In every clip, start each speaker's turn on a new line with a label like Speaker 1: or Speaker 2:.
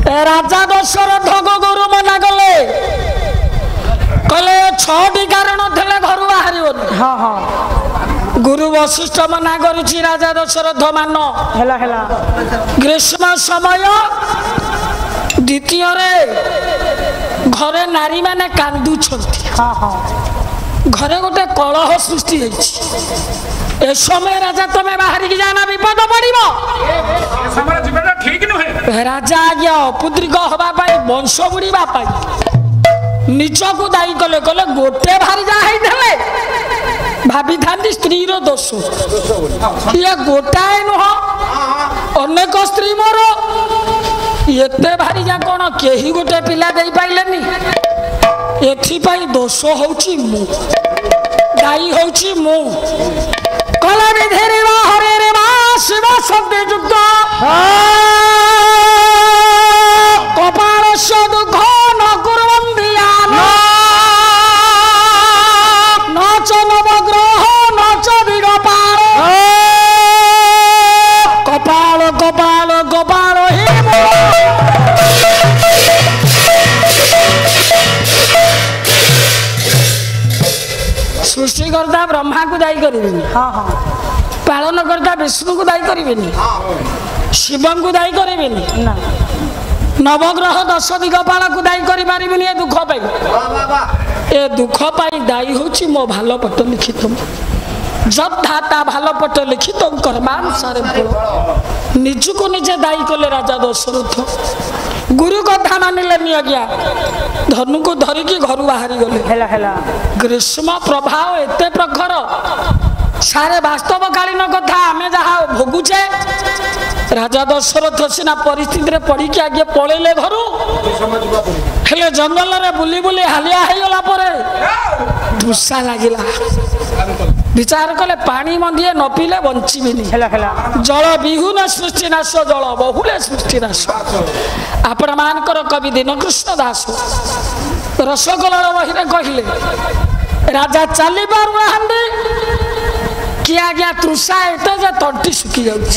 Speaker 1: राजा दशरथ गुरु मना कले कले 6टी कारण थे घर बाहर गुरु वशिष्ठ मना करुची राजा दशरथ मान ग्रीष्म समय द्वितीय घरे नारी माने कांदु घरे गोटे कलह सृष्टि ए समय राजा तुम्हें बाहर की जाना विपद पड़ो राजा आज्ञा अपुद्रिक हवा वंश बुड़ीवा निज को दायी कले कले गोटे भारी जा भाभी था स्त्री दोष ये गोटाए नुह अनेक स्त्री मोर एते भारी जा कौन कहीं गोटे पिला दे पाइलेनी एथिपाई दोष होची मु दायी होची मु कला विधि रे हरे रे शिव शब्द युक्त कपालस्य दुःख न कुर्वन्ति न च नवग्रह न च विगपार कपाल कपाल कपाल सृष्टिकर्ता ब्रह्मा को दायी करेंगे पालन करता विष्णु को दायी करेंगे शिव को दायी करेंगे नवग्रह 10 दिगपाल को दायी करें ये दुख पाई ए दुख पाई दायी होची मो भाल पट लिखित जब धाता भाल पट लिखित कर्मानुसार फल निज को निजे दायी कले राजा दशरथ गुरु कथा मानिले आज्ञा धनु को धरिकी घर बाहरी गले ग्रीष्म प्रभाव एते प्रखर सारे वास्तव कालीन कथा आमे जहा भोगुचे राजा दशरथ सीना परिस्थिति रे पड़ी के आगे पळेले घरु हेले जंगल रे बुली बुली हालिया हे गला परे दुस्सा लागिला विचार कले पानी मंदिए न पीले बंचीबिनी जल विहुन सृष्टि नाश जल बहुले सृष्टि नाश आपण मानकर कवि दीनकृष्ण दास रसगोला बहिरे कहले राजा चली पारु नाहंदी कि आज्ञा तृषा एते जे तंटी सुखी जाउछ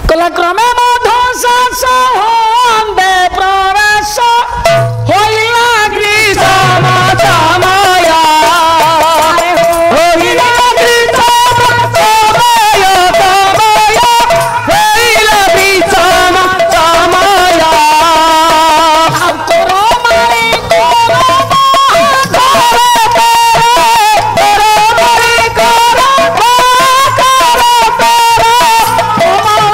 Speaker 1: कला क्रमे मधु सास होंदे प्रवेश होइला ग्रीष्म समया होइला ग्रीष्म समय होइला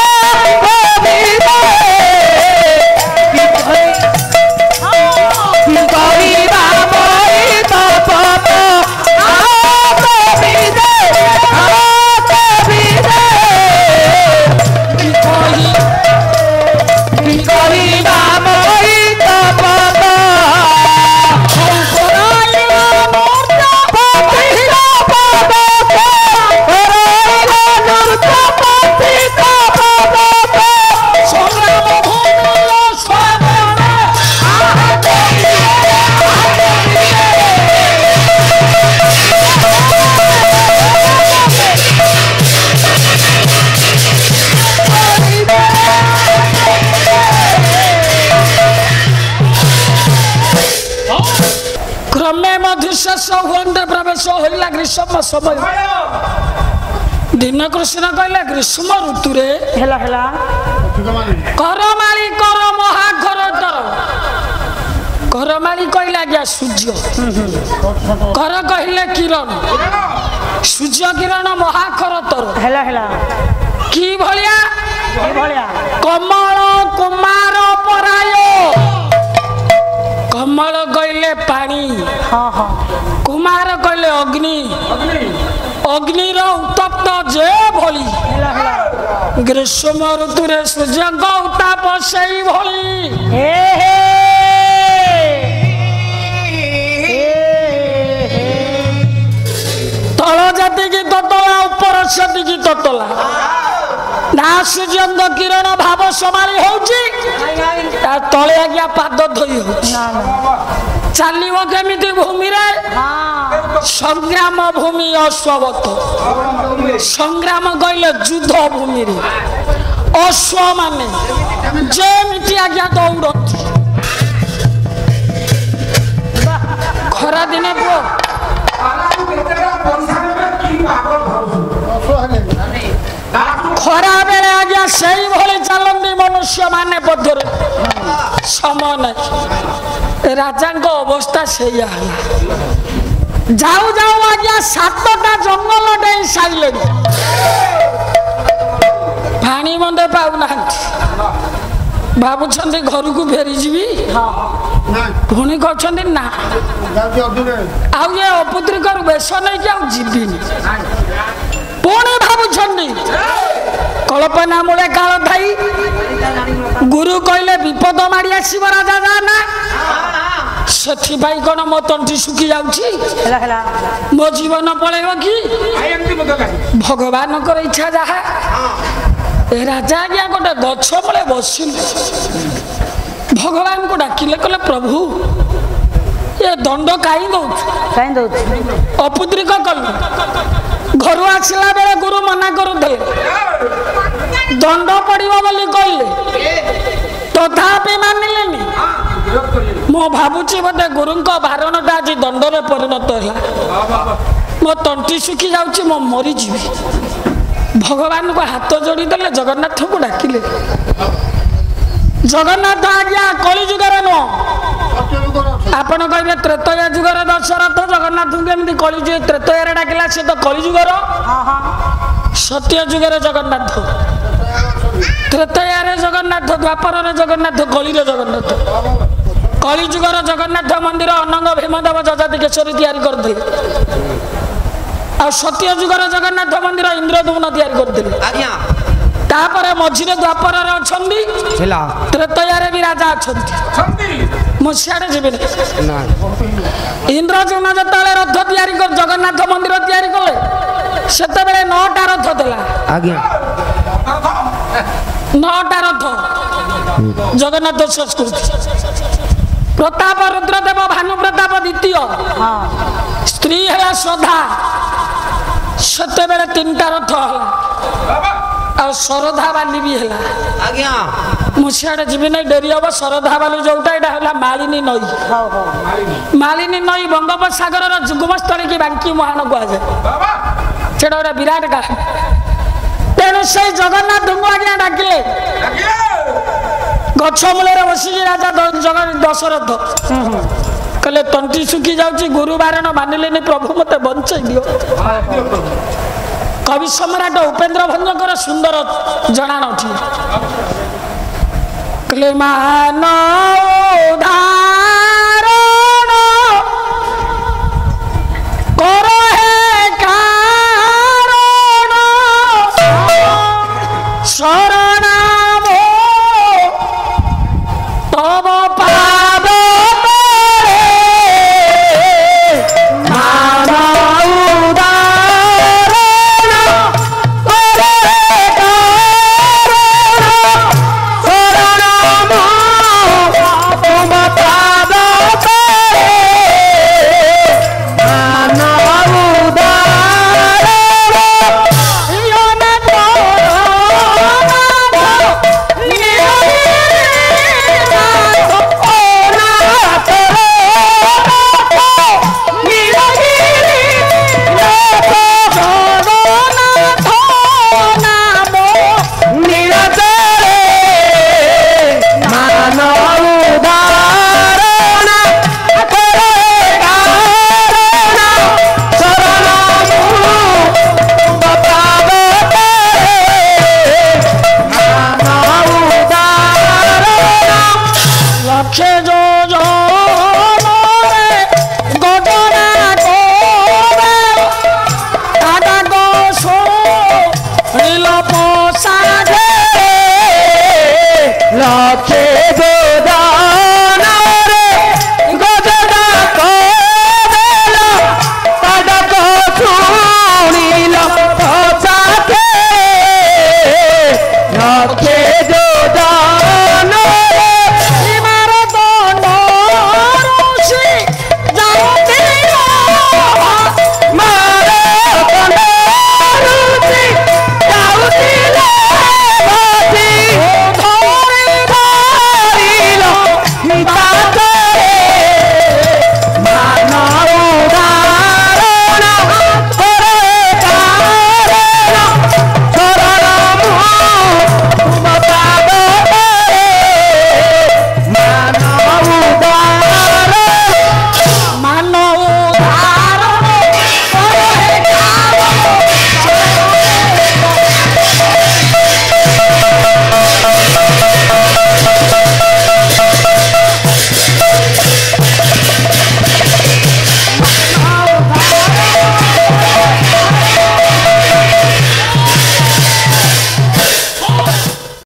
Speaker 1: ग्रीष्म समया करो मारी ग्रीष्म समय दीनकृष्ण कहले ग्रीष्म ऋतु रे करमाली कर महाघर तर करमाली कहले आज्ञा सूर्य कर कहले किरण सूर्य किरण महाघर तर की भलिया कमल कुमार पराय कमल कहले पानी कुमार कहले अग्नि अग्निर उत्तप्त जे भली ग्रीष्म ऋतु रे सूर्य उत्ताप से भली तल जाति की ततला ऊपर छाती की ततला ना सूर्य किरण भाव समाली होची तले आज्ञा पाद धोई होची ଚାଲିବ କେମିତି ଭୂମିରେ ସଂଗ୍ରାମ ଭୂମି ଅଶ୍ୱବତ ସଂଗ୍ରାମ କହିଲେ ଯୁଦ୍ଧ ଭୂମିରେ ଅଶ୍ୱ ମାନେ ଯେମିତି ଆଜ୍ଞା ଦୌଡ଼ନ୍ତି ଖରା ଦିନେ ପୁଅ ଖରା ବେଳେ ଆଜ୍ଞା ସେଇଭଳି ଚାଲନ୍ତି ମନୁଷ୍ୟ ମାନେ ପଥରେ ସମୟ ନାହିଁ ରାଜାଙ୍କ ଅବସ୍ଥା ସେଇଆ ହେଲା ଯାଉ ଯାଉ ଆଜ୍ଞା 7ଟା ଜଙ୍ଗଲ ଡେଇଁ ସାରିଲେଣି ପାଣି ମନ୍ଦେ ପାଉନାହାନ୍ତି ଭାବୁଛନ୍ତି ଘରକୁ ଫେରିଯିବି ପୁଣି କହୁଛନ୍ତି ନା ଆଉ ଏ ଅପୁତ୍ରିକରୁ ବେଶ ନେଇକି ଆଉ ଯିବିନି ପୁଣି ଭାବୁଛନ୍ତି କଳ୍ପନା ମୂଳେ କାଳ ଥାଇ ଗୁରୁ କହିଲେ ବିପଦ ମାଡ଼ି ଆସିବ ରାଜା ଯା ନା ସେଥିପାଇଁ କଣ ମୋ ତଣ୍ଟି ଶୁଖି ଯାଉଛି ମୋ ଜୀବନ ପଳେଇବ କି ଭଗବାନଙ୍କର ଇଚ୍ଛା ଯାହା ଏ ରାଜା ଆଜ୍ଞା ଗୋଟେ ଗଛ ମୂଳେ ବସିଲେ ଭଗବାନଙ୍କୁ ଡାକିଲେ କହିଲେ ପ୍ରଭୁ ଏ ଦଣ୍ଡ କାହିଁ ଦଉଛୁ ଅପୁତ୍ରିକ କଲୁ ଘରୁ ଆସିଲା ବେଳେ ଗୁରୁ ମନା କରୁଥିଲେ ଦଣ୍ଡ ପଡିବ ବୋଲି କହିଲେ ତଥାପି ମାନିଲେନି ମୁଁ ଭାବୁଛି ବୋଧେ ଗୁରୁଙ୍କ ବାରଣଟା ଆଜି ଦଣ୍ଡରେ ପରିଣତ ହେଲା ମୋ ତଣ୍ଟି ଶୁଖି ଯାଉଛି ମୁଁ ମରିଯିବି ଭଗବାନଙ୍କୁ ହାତ ଯୋଡ଼ି ଦେଲେ ଜଗନ୍ନାଥଙ୍କୁ ଡାକିଲେ ଜଗନ୍ନାଥ ଆଜ୍ଞା କଳି ଯୁଗରେ ନୁହଁ ଆପଣ କହିବେ ତ୍ରେତୟା ଯୁଗର ଦଶରଥ ଜଗନ୍ନାଥଙ୍କୁ କେମିତି କଳି ଯୁଗ ତ୍ରେତୟାରେ ଡାକିଲା ସେ ତ କଳି ଯୁଗର ସତ୍ୟ ଯୁଗରେ ଜଗନ୍ନାଥ ତ୍ରେତୟାରେ ଜଗନ୍ନାଥ ଦ୍ୱାପରରେ ଜଗନ୍ନାଥ କଳିରେ ଜଗନ୍ନାଥ କଳି ଯୁଗର ଜଗନ୍ନାଥ ମନ୍ଦିର ଅନଙ୍ଗ ଭୀମଦେବ ଯଜାତି କେଶରୀ ତିଆରି କରିଥିଲେ ଆଉ ସତ୍ୟ ଯୁଗର ଜଗନ୍ନାଥ ମନ୍ଦିର ଇନ୍ଦ୍ରଦ୍ୟୁମ୍ନ ତିଆରି କରିଥିଲେ ତାପରେ ମଝିରେ ଦ୍ୱାପରରେ ଅଛନ୍ତି ତ୍ରେତୟାରେ ବି ରାଜା ଅଛନ୍ତି ମୁଁ ସିଆଡେ ଯିବିନି ଇନ୍ଦ୍ରଦ୍ୟୁମ୍ନ ଯେତେବେଳେ ରଥ ତିଆରି କରି ଜଗନ୍ନାଥ ମନ୍ଦିର ତିଆରି କଲେ ସେତେବେଳେ 9ଟା ରଥ ଥିଲା 9ଟା ରଥ ଜଗନ୍ନାଥ ସଂସ୍କୃତି ପ୍ରତାପ ରୁଦ୍ରଦେବ ଭାନୁ ପ୍ରତାପ ଦ୍ୱିତୀୟ ସ୍ତ୍ରୀ ହେଲା ଶ୍ରଦ୍ଧା ସେତେବେଳେ 3ଟା ରଥ ହେଲା ଆଉ ଶରଧା ବାଲି ବି ହେଲା ମୁଁ ସିଆଡେ ଯିବି ନାହିଁ ଡେରି ହବ ଶରଧା ବାଲି ଯୋଉଟା ଏଇଟା ହେଲା ମାଳିନୀ ନଈ ମାଳିନୀ ନଈ ବଙ୍ଗୋପସାଗରର ଯୁଗ୍ମସ୍ଥଳୀ କି ବାଙ୍କି ମୁହାଣ କୁହାଯାଏ ସେଟା ଗୋଟେ ବିରାଟ କାହାଣୀ ତେଣୁ ସେଇ ଜଗନ୍ନାଥଙ୍କୁ ଆଜ୍ଞା ଡାକିଲେ ଗଛ ମୂଳରେ ବସିକି ରାଜା ଦଶରଥ କହିଲେ ତଣ୍ଟି ଶୁଖି ଯାଉଛି ଗୁରୁ ବାରଣ ମାନିଲେନି ପ୍ରଭୁ ମତେ ବଞ୍ଚେଇ ଦିଅ କବି ସମ୍ରାଟ ଉପେନ୍ଦ୍ର ଭଞ୍ଜଙ୍କର ସୁନ୍ଦର ଜଣାଣ ଅଛି କହିଲେ ମାନ ଉଦାହରଣ କର ହେ କାରଣ ଶରଣାମ ତବ ପାଦ